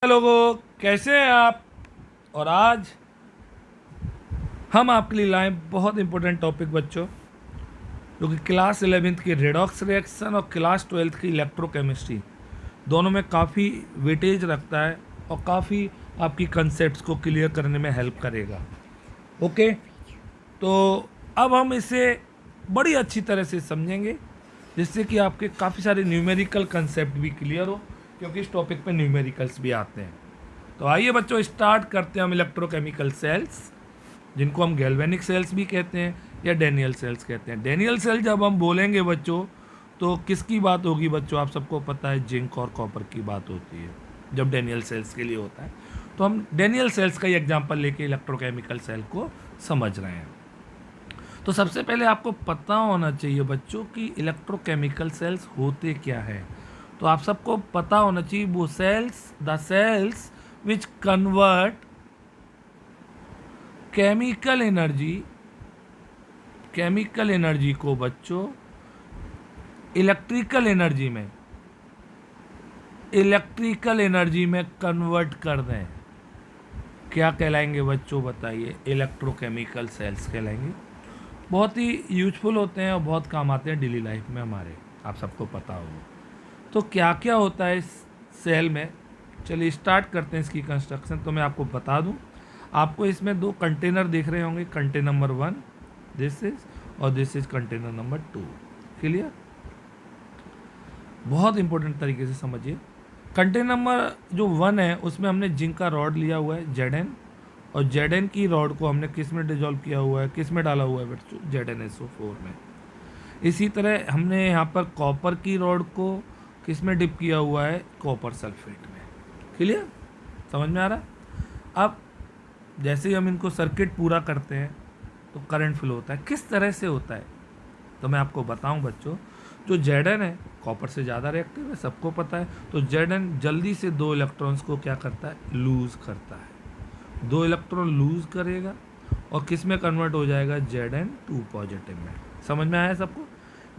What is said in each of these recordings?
लोगों, कैसे हैं आप। और आज हम आपके लिए लाए बहुत इंपॉर्टेंट टॉपिक बच्चों, जो कि क्लास 11th की रेडॉक्स रिएक्शन और क्लास 12th की इलेक्ट्रोकेमिस्ट्री दोनों में काफ़ी वेटेज रखता है और काफ़ी आपकी कंसेप्ट्स को क्लियर करने में हेल्प करेगा। ओके, तो अब हम इसे बड़ी अच्छी तरह से समझेंगे, जिससे कि आपके काफ़ी सारे न्यूमेरिकल कंसेप्ट भी क्लियर हो, क्योंकि इस टॉपिक पे न्यूमेरिकल्स भी आते हैं। तो आइए बच्चों, स्टार्ट करते हैं हम इलेक्ट्रोकेमिकल सेल्स, जिनको हम गैल्वेनिक सेल्स भी कहते हैं या डेनियल सेल्स कहते हैं। डेनियल सेल जब हम बोलेंगे बच्चों, तो किसकी बात होगी बच्चों, आप सबको पता है जिंक और कॉपर की बात होती है जब डेनियल सेल्स के लिए होता है। तो हम डेनियल सेल्स का ही एग्जांपल लेके इलेक्ट्रोकेमिकल सेल को समझ रहे हैं। तो सबसे पहले आपको पता होना चाहिए बच्चों कि इलेक्ट्रोकेमिकल सेल्स होते क्या है। तो आप सबको पता होना चाहिए वो cells, the cells which convert chemical energy को बच्चों इलेक्ट्रिकल एनर्जी में कन्वर्ट कर दें, क्या कहलाएंगे बच्चों बताइए, इलेक्ट्रोकेमिकल सेल्स कहलाएंगे। बहुत ही यूजफुल होते हैं और बहुत काम आते हैं डेली लाइफ में हमारे, आप सबको पता होगा। तो क्या क्या होता है इस सेल में, चलिए स्टार्ट करते हैं इसकी कंस्ट्रक्शन। तो मैं आपको बता दूं, आपको इसमें दो कंटेनर दिख रहे होंगे, कंटेनर नंबर 1 दिस इज, और this is container number 2। Clear, बहुत इंपॉर्टेंट तरीके से समझिए। कंटेनर नंबर जो 1 है उसमें हमने जिंक का रॉड लिया हुआ है Zn, और Zn की रॉड को हमने किस में डिजोल्व किया हुआ है, किस में डाला हुआ है बच्चों, ZnSO4 में। इसी तरह हमने यहाँ पर कॉपर की रॉड को किस में डिप किया हुआ है, कॉपर सल्फेट में। क्लियर, समझ में आ रहा है। अब जैसे ही हम इनको सर्किट पूरा करते हैं तो करंट फ्लो होता है। किस तरह से होता है तो मैं आपको बताऊं बच्चों, जो Zn है कॉपर से ज़्यादा रिएक्टिव है, सबको पता है। तो Zn जल्दी से 2 इलेक्ट्रॉन्स को क्या करता है, लूज़ करता है। 2 इलेक्ट्रॉन लूज़ करेगा और किस में कन्वर्ट हो जाएगा, Zn2 पॉजिटिव में। समझ में आया सबको।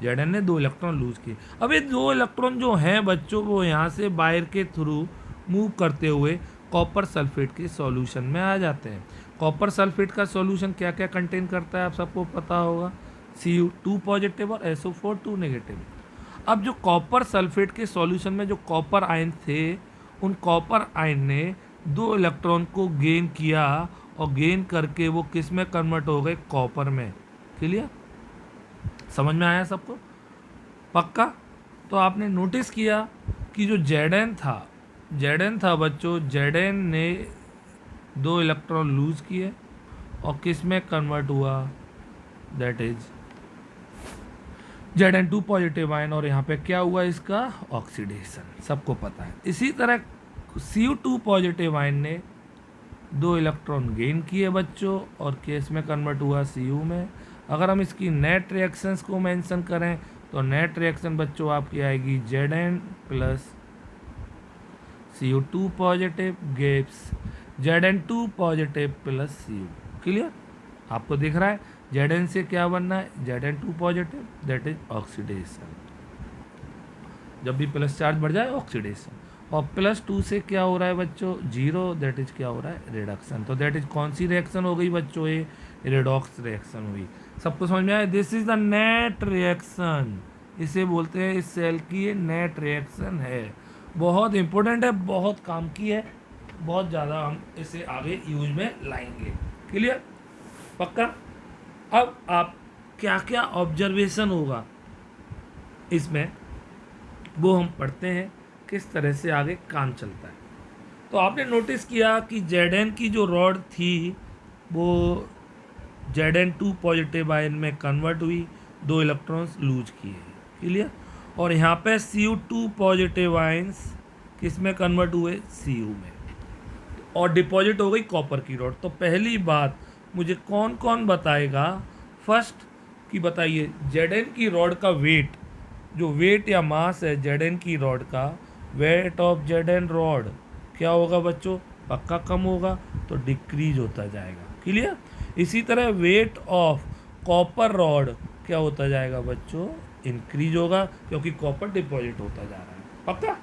Zn ने 2 इलेक्ट्रॉन लूज़ किए। अब ये 2 इलेक्ट्रॉन जो हैं बच्चों, वो यहाँ से वायर के थ्रू मूव करते हुए कॉपर सल्फेट के सॉल्यूशन में आ जाते हैं। कॉपर सल्फेट का सॉल्यूशन क्या क्या कंटेन करता है, आप सबको पता होगा, Cu2 पॉजिटिव और SO4 2 नेगेटिव। अब जो कॉपर सल्फेट के सॉल्यूशन में जो कॉपर आयन थे, उन कॉपर आयन ने 2 इलेक्ट्रॉन को गेन किया और गेन करके वो किस में कन्वर्ट हो गए, कॉपर में। क्लियर, समझ में आया सबको, पक्का। तो आपने नोटिस किया कि जो Zn था बच्चों, Zn ने 2 इलेक्ट्रॉन लूज किए और किस में कन्वर्ट हुआ, that is Zn2 positive ion, और यहाँ पे क्या हुआ, इसका ऑक्सीडेशन, सबको पता है। इसी तरह Cu2 पॉजिटिव आयन ने 2 इलेक्ट्रॉन गेन किए बच्चों और किस में कन्वर्ट हुआ, Cu में। अगर हम इसकी नेट रिएक्शंस को मेंशन करें तो नेट रिएक्शन बच्चों आपकी आएगी Zn plus Cu2 positive gives Zn2 positive plus Cu। Clear, आपको दिख रहा है Zn से क्या बनना है, Zn2 positive, that is oxidation. जब भी प्लस चार्ज बढ़ जाए ऑक्सीडेशन, और +2 से क्या हो रहा है बच्चों, 0, दैट इज क्या हो रहा है, रिडक्शन। तो दैट इज कौन सी रिएक्शन हो गई बच्चों, ये रिडॉक्स रिएक्शन हुई। सबको समझ में आया, this is the net reaction, इसे बोलते हैं इस सेल की ये नेट रिएक्शन है। बहुत इंपॉर्टेंट है, बहुत काम की है, बहुत ज़्यादा हम इसे आगे यूज में लाएंगे। क्लियर, पक्का। अब आप क्या क्या ऑब्जर्वेशन होगा इसमें, वो हम पढ़ते हैं, किस तरह से आगे काम चलता है। तो आपने नोटिस किया कि Zn की जो रॉड थी वो Zn2 पॉजिटिव आयन में कन्वर्ट हुई, 2 इलेक्ट्रॉन्स लूज किए। क्लियर, और यहाँ पे Cu2 पॉजिटिव आयन्स किस में कन्वर्ट हुए, Cu में, और डिपॉजिट हो गई कॉपर की रॉड। तो पहली बात मुझे कौन कौन बताएगा, फर्स्ट की बताइए, Zn की रॉड का वेट, जो वेट या मास है Zn की रॉड का, वेट ऑफ Zn रॉड क्या होगा बच्चों, पक्का कम होगा, तो डिक्रीज होता जाएगा। क्लियर, इसी तरह वेट ऑफ कॉपर रॉड क्या होता जाएगा बच्चों, इंक्रीज होगा, क्योंकि कॉपर डिपॉजिट होता जा रहा है। पक्का।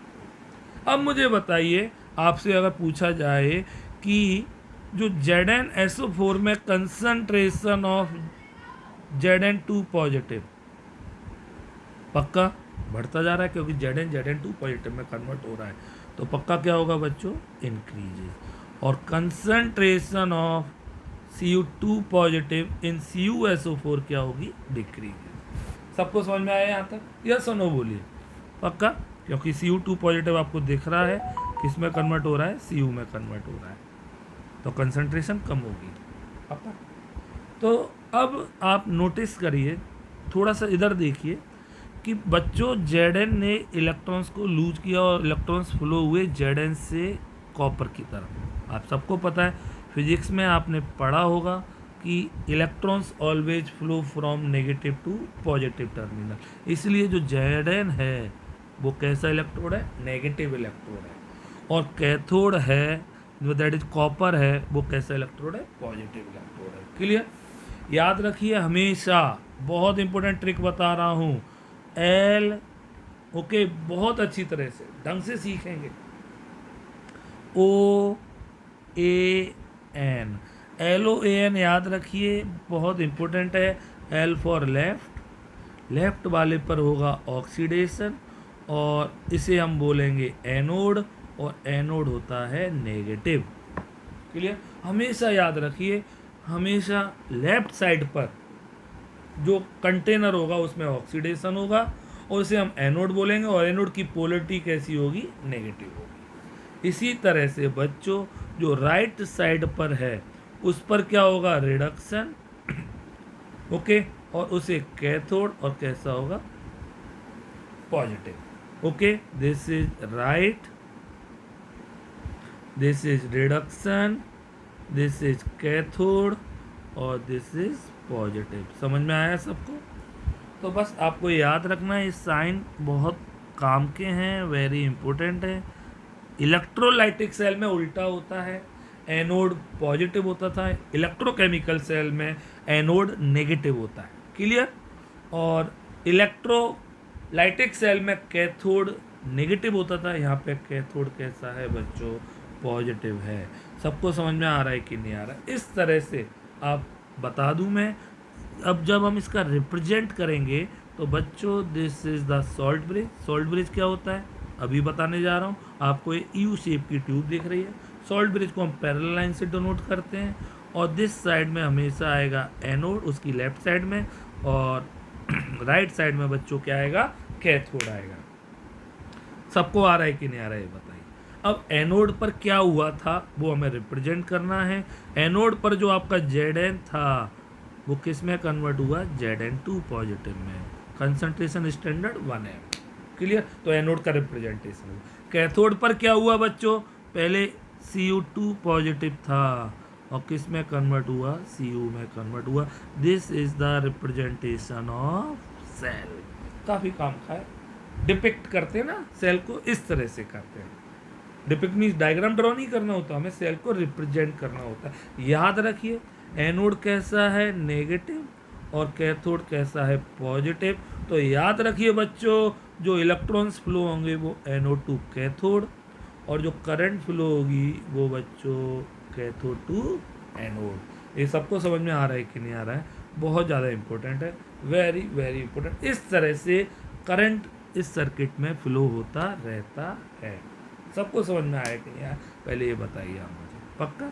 अब मुझे बताइए, आपसे अगर पूछा जाए कि जो ZnSO4 में कंसंट्रेशन ऑफ Zn2 पॉजिटिव पक्का बढ़ता जा रहा है, क्योंकि Zn2 पॉजिटिव में कन्वर्ट हो रहा है, तो पक्का क्या होगा बच्चों, इंक्रीजेस। और concentration of Cu2 positive in CuSO4 क्या होगी, डिक्रीज। सबको समझ में आया यहाँ तक, यस और नो बोलिए पक्का, क्योंकि Cu2 पॉजिटिव आपको दिख रहा है किस में कन्वर्ट हो रहा है, Cu में कन्वर्ट हो रहा है, तो कंसंट्रेशन कम होगी पक्का। तो अब आप नोटिस करिए, थोड़ा सा इधर देखिए कि बच्चों Zn ने इलेक्ट्रॉन्स को लूज किया और इलेक्ट्रॉन्स फ्लो हुए Zn से कॉपर की तरफ। आप सबको पता है फिजिक्स में आपने पढ़ा होगा कि electrons always flow from negative to positive terminal, इसलिए जो Zn है वो कैसा इलेक्ट्रोड है, नेगेटिव इलेक्ट्रोड है, और कैथोड है जो दैट इज कॉपर है वो कैसा इलेक्ट्रोड है, पॉजिटिव इलेक्ट्रोड है। क्लियर, याद रखिए हमेशा, बहुत इंपॉर्टेंट ट्रिक बता रहा हूँ, एल ओके बहुत अच्छी तरह से ढंग से सीखेंगे, O A N, LOAN याद रखिए बहुत इंपॉर्टेंट है। L फॉर लेफ्ट, लेफ्ट वाले पर होगा ऑक्सीडेशन, और इसे हम बोलेंगे एनोड, और एनोड होता है नेगेटिव। क्लियर, हमेशा याद रखिए, हमेशा लेफ्ट साइड पर जो कंटेनर होगा उसमें ऑक्सीडेशन होगा, और उसे हम एनोड बोलेंगे, और एनोड की पोलरिटी कैसी होगी, नेगेटिव होगी। इसी तरह से बच्चों जो राइट साइड पर है उस पर क्या होगा, रिडक्शन ओके, और उसे कैथोड, और कैसा होगा, positive. Okay, this is right, this is reduction, this is cathode, और दिस इज पॉजिटिव। समझ में आया सबको? तो बस आपको याद रखना है, ये साइन बहुत काम के हैं, वेरी इंपॉर्टेंट है। इलेक्ट्रोलाइटिक सेल में उल्टा होता है, एनोड पॉजिटिव होता था, इलेक्ट्रोकेमिकल सेल में एनोड नेगेटिव होता है। क्लियर, और इलेक्ट्रोलाइटिक सेल में कैथोड नेगेटिव होता था, यहाँ पे कैथोड कैसा है बच्चों, पॉजिटिव है। सबको समझ में आ रहा है कि नहीं आ रहा है? इस तरह से आप बता दूं मैं, अब जब हम इसका रिप्रेजेंट करेंगे तो बच्चों this is the salt bridge. Salt bridge क्या होता है अभी बताने जा रहा हूँ आपको। ये यू शेप की ट्यूब दिख रही है, सॉल्ट ब्रिज को हम पैरेलल लाइन से डिनोट करते हैं, और दिस साइड में हमेशा आएगा एनोड, उसकी लेफ्ट साइड में, और राइट साइड में बच्चों क्या आएगा, कैथोड आएगा। सबको आ रहा है कि नहीं आ रहा है बताइए। अब एनोड पर क्या हुआ था वो हमें रिप्रेजेंट करना है। एनोड पर जो आपका Zn था वो किस में कन्वर्ट हुआ, Zn2 पॉजिटिव में, कंसंट्रेशन स्टैंडर्ड 1m। क्लियर, तो एनोड का रिप्रेजेंटेशन हुआ। कैथोड पर क्या हुआ बच्चों, पहले Cu2 पॉजिटिव था और किस में कन्वर्ट हुआ, Cu में कन्वर्ट हुआ। This is the representation of cell. काफ़ी काम का है, डिपिक्ट करते हैं ना सेल को, इस तरह से करते हैं। डिपिक्ट मीन्स डायग्राम ड्रॉ नहीं करना होता, हमें सेल को रिप्रेजेंट करना होता है। याद रखिए एनोड कैसा है, नेगेटिव, और कैथोड कैसा है, पॉजिटिव। तो याद रखिए बच्चों, जो इलेक्ट्रॉन्स फ्लो होंगे वो एनोड टू कैथोड, और जो करंट फ्लो होगी वो बच्चों कैथोड टू एनोड। ये सबको समझ में आ रहा है कि नहीं आ रहा है? बहुत ज़्यादा इंपॉर्टेंट है, वेरी वेरी इंपॉर्टेंट। इस तरह से करंट इस सर्किट में फ्लो होता रहता है। सबको समझ में आया कि नहीं आया, पहले ये बताइए आप मुझे पक्का।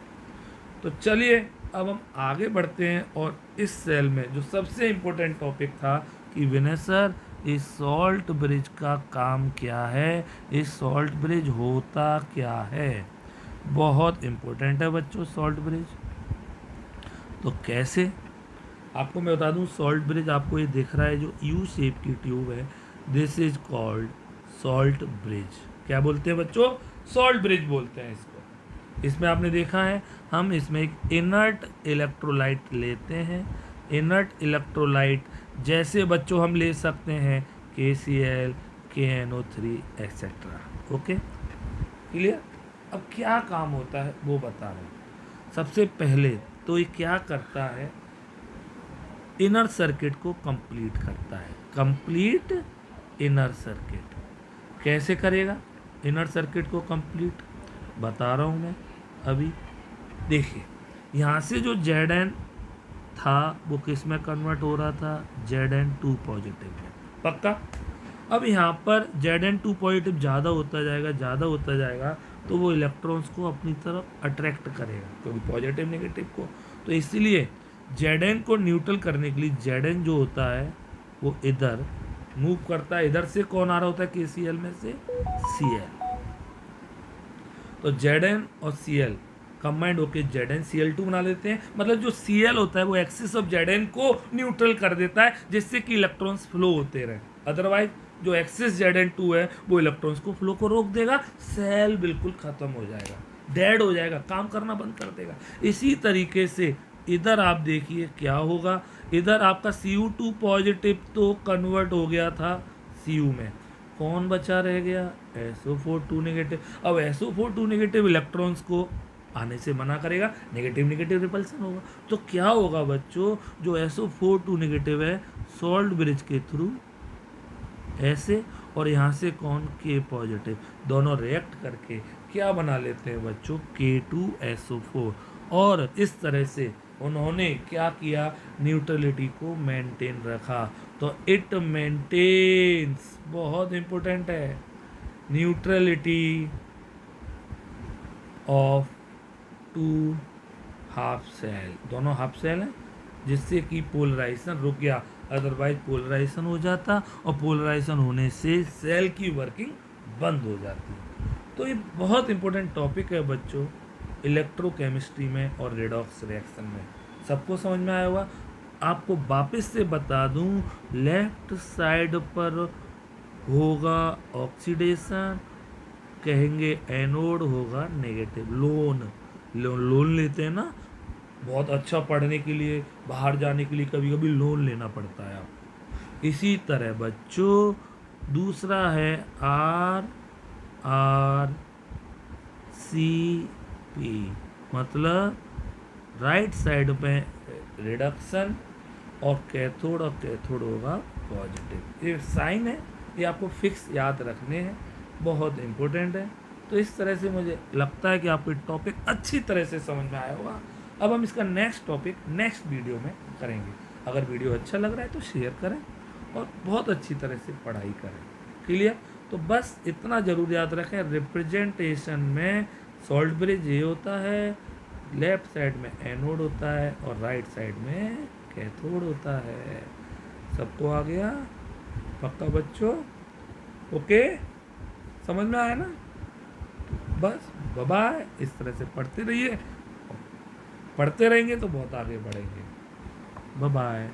तो चलिए अब हम आगे बढ़ते हैं, और इस सेल में जो सबसे इम्पोर्टेंट टॉपिक था कि विनय सर इस सॉल्ट ब्रिज का काम क्या है, इस सॉल्ट ब्रिज होता क्या है। बहुत इम्पोर्टेंट है बच्चों सॉल्ट ब्रिज। तो कैसे, आपको मैं बता दूं, सॉल्ट ब्रिज आपको ये दिख रहा है जो यू शेप की ट्यूब है, this is called salt bridge. क्या बोलते हैं बच्चों, सॉल्ट ब्रिज बोलते हैं इसको। इसमें आपने देखा है हम इसमें एक इनर्ट इलेक्ट्रोलाइट लेते हैं। इनर्ट इलेक्ट्रोलाइट जैसे बच्चों हम ले सकते हैं KCl, KNO3 etcetera. Okay clear. अब क्या काम होता है वो बता रहे हैं। सबसे पहले तो ये क्या करता है, इनर सर्किट को कंप्लीट करता है। कंप्लीट इनर सर्किट कैसे करेगा इनर सर्किट को कंप्लीट, बता रहा हूँ मैं अभी। देखिए यहाँ से जो Zn था वो किस में कन्वर्ट हो रहा था, Zn2 पॉजिटिव में, पक्का। अब यहाँ पर Zn2 पॉजिटिव ज़्यादा होता जाएगा तो वो इलेक्ट्रॉन्स को अपनी तरफ अट्रैक्ट करेगा, क्योंकि पॉजिटिव नेगेटिव को। तो इसलिए Zn को न्यूट्रल करने के लिए Zn जो होता है वो इधर मूव करता है। इधर से कौन आ रहा होता है KCl में से, Cl। तो Zn और Cl कंबाइंड होके ZnCl2 बना लेते हैं। मतलब जो Cl होता है वो एक्सिस ऑफ Zn को न्यूट्रल कर देता है, जिससे कि इलेक्ट्रॉन्स फ्लो होते रहे। अदरवाइज जो एक्सिस Zn2 है वो इलेक्ट्रॉन्स को फ्लो को रोक देगा, सेल बिल्कुल खत्म हो जाएगा, डेड हो जाएगा, काम करना बंद कर देगा। इसी तरीके से इधर आप देखिए क्या होगा, इधर आपका Cu2 पॉजिटिव तो कन्वर्ट हो गया था Cu में, कौन बचा रह गया, SO4 नेगेटिव। अब SO4 नेगेटिव इलेक्ट्रॉन्स को आने से मना करेगा, नेगेटिव नेगेटिव रिपल्सन होगा। तो क्या होगा बच्चों, जो SO4 नेगेटिव है सॉल्ट ब्रिज के थ्रू ऐसे, और यहाँ से कौन K पॉजिटिव, दोनों रिएक्ट करके क्या बना लेते हैं बच्चों, K2SO4। और इस तरह से उन्होंने क्या किया, न्यूट्रलिटी को मेंटेन रखा। तो इट मेंटेन्स, बहुत इंपॉर्टेंट है, neutrality of two half cell, दोनों हाफ सेल हैं, जिससे कि पोलराइजेशन रुक गया, अदरवाइज पोलराइजेशन हो जाता, और पोलराइजेशन होने से सेल की वर्किंग बंद हो जाती। तो ये बहुत इंपॉर्टेंट टॉपिक है बच्चों इलेक्ट्रोकेमिस्ट्री में और रेडॉक्स रिएक्शन में। सबको समझ में आया होगा। आपको वापस से बता दूं, लेफ्ट साइड पर होगा ऑक्सीडेशन, कहेंगे एनोड होगा नेगेटिव, लोन लेते हैं ना, बहुत अच्छा पढ़ने के लिए, बाहर जाने के लिए कभी कभी लोन लेना पड़ता है आपको। इसी तरह बच्चों दूसरा है RRCP, मतलब राइट साइड में रिडक्शन और कैथोड होगा पॉजिटिव। ये साइन है, ये आपको फिक्स याद रखने हैं, बहुत इंपॉर्टेंट है। तो इस तरह से मुझे लगता है कि आपको टॉपिक अच्छी तरह से समझ में आया होगा। अब हम इसका नेक्स्ट टॉपिक नेक्स्ट वीडियो में करेंगे। अगर वीडियो अच्छा लग रहा है तो शेयर करें और बहुत अच्छी तरह से पढ़ाई करें। क्लियर? तो बस इतना ज़रूर याद रखें, रिप्रेजेंटेशन में सॉल्ट ब्रिज ये होता है, लेफ्ट साइड में एनोड होता है और राइट साइड में कैथोड होता है। सबको आ गया? पक्का बच्चों? ओके, समझ में आया ना? बस बाय बाय। इस तरह से पढ़ते रहिए, पढ़ते रहेंगे तो बहुत आगे बढ़ेंगे। Bye bye.